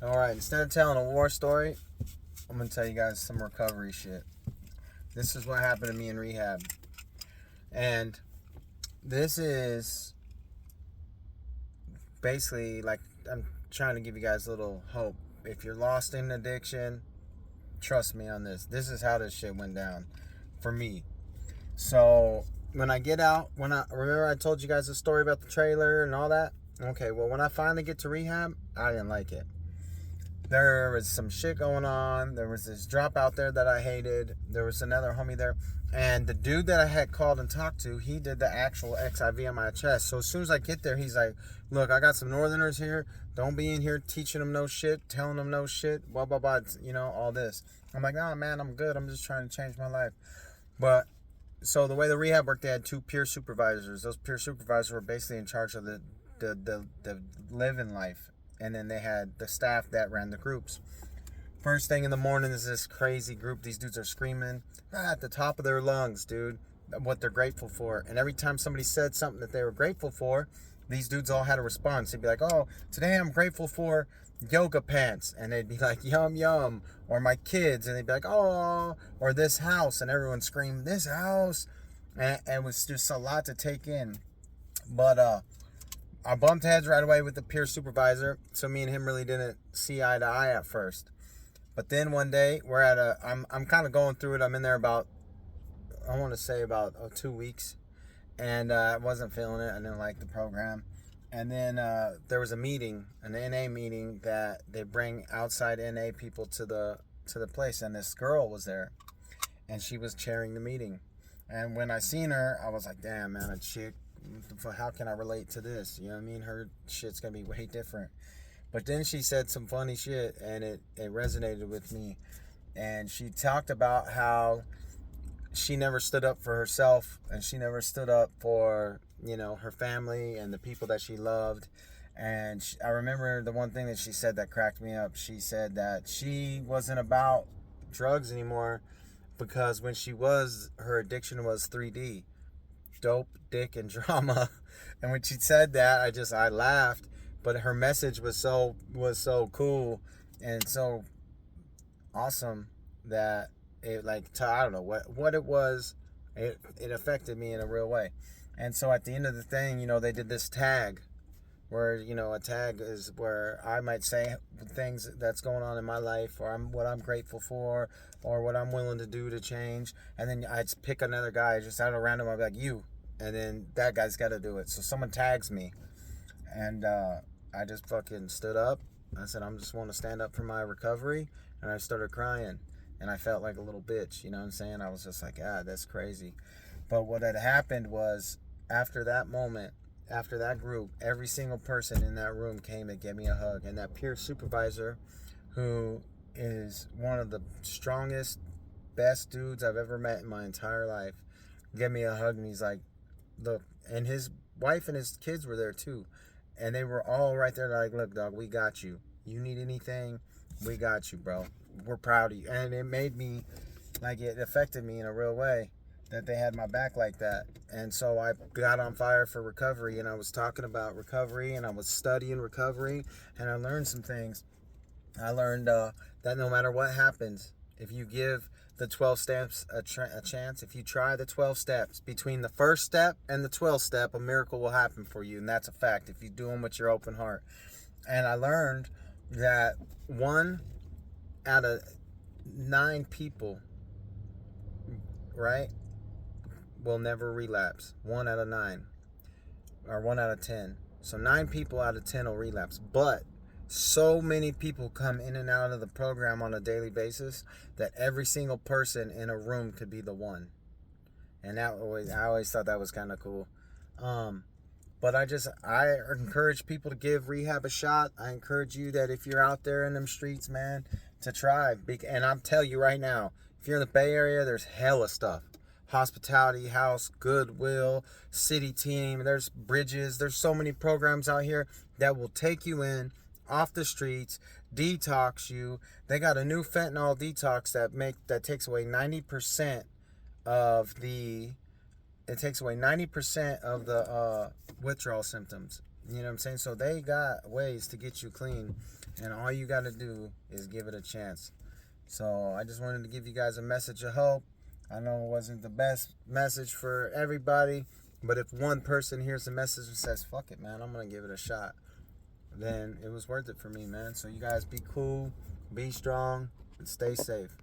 All right, instead of telling a war story, I'm gonna tell you guys some recovery shit. This is what happened to me in rehab, and this is basically like I'm trying to give you guys a little hope. If you're lost in addiction, trust me on this. This is how this shit went down for me. So when I get out, when I remember I told you guys the story about the trailer and all that. Okay, well when I finally get to rehab, I didn't like it. There was some shit going on. There was this drop out there that I hated. There was another homie there. And the dude that I had called and talked to, he did the actual XIV on my chest. So as soon as I get there, he's like, look, I got some northerners here. Don't be in here teaching them no shit, telling them no shit, blah, blah, blah, all this. I'm like, oh, man, I'm good. I'm just trying to change my life. But so the way the rehab worked, they had two peer supervisors. Those peer supervisors were basically in charge of the living life. And then they had the staff that ran the groups. First thing in the morning is this crazy group. These dudes are screaming at the top of their lungs, dude, what they're grateful for. And every time somebody said something that they were grateful for, these dudes all had a response. They'd be like, oh, today I'm grateful for yoga pants. And they'd be like, yum, yum. Or my kids. And they'd be like, oh, or this house. And everyone screamed, this house. And it was just a lot to take in. But, I bumped heads right away with the peer supervisor, so me and him really didn't see eye to eye at first. But then one day, I'm kind of going through it. I'm in there about, I want to say about 2 weeks, and I wasn't feeling it. I didn't like the program. And then there was a meeting, an NA meeting, that they bring outside NA people to the place, and this girl was there, and she was chairing the meeting. And when I seen her, I was like, damn, man, a chick. How can I relate to this? You know what I mean? Her shit's gonna be way different. But then she said some funny shit, and it resonated with me. And she talked about how she never stood up for herself, and she never stood up for, her family and the people that she loved. And I remember the one thing that she said that cracked me up. She said that she wasn't about drugs anymore because when she was, her addiction was 3D. Dope, dick, and drama. And when she said that, I laughed. But her message was so cool and so awesome that it, like, I don't know what it was. It affected me in a real way. And so at the end of the thing, they did this tag where, a tag is where I might say things that's going on in my life, or what I'm grateful for, or what I'm willing to do to change. And then I'd pick another guy just out of random. I'd be like, you. And then that guy's got to do it. So someone tags me, and I just fucking stood up. I said, I'm just want to stand up for my recovery, and I started crying, and I felt like a little bitch. You know what I'm saying? I was just like, that's crazy. But what had happened was, after that moment, after that group, every single person in that room came and gave me a hug, and that peer supervisor, who is one of the strongest, best dudes I've ever met in my entire life, gave me a hug, and he's like, look, and his wife and his kids were there too, and they were all right there like, look, dog, we got you. You need anything, we got you, bro. We're proud of you. And it made me, like, it affected me in a real way that they had my back like that. And so I got on fire for recovery, and I was talking about recovery, and I was studying recovery, and I learned some things. I learned that no matter what happens, if you give the 12 steps a chance, if you try the 12 steps, between the first step and the 12th step, a miracle will happen for you. And that's a fact if you do them with your open heart. And I learned that 1 out of 9 people, right, will never relapse. 1 out of 9, or 1 out of 10. So 9 people out of 10 will relapse. But so many people come in and out of the program on a daily basis that every single person in a room could be the one. And I always thought that was kind of cool. But I encourage people to give rehab a shot. I encourage you that if you're out there in them streets, man, to try. And I'm telling you right now, if you're in the Bay Area, there's hella stuff. Hospitality House, Goodwill, City Team, there's Bridges. There's so many programs out here that will take you in off the streets, detox you. They got a new fentanyl detox that takes away 90% of the withdrawal symptoms. You know what I'm saying? So they got ways to get you clean. And all you got to do is give it a chance. So I just wanted to give you guys a message of hope. I know it wasn't the best message for everybody, but if one person hears the message and says, fuck it, man, I'm going to give it a shot, then it was worth it for me, man. So you guys be cool, be strong, and stay safe.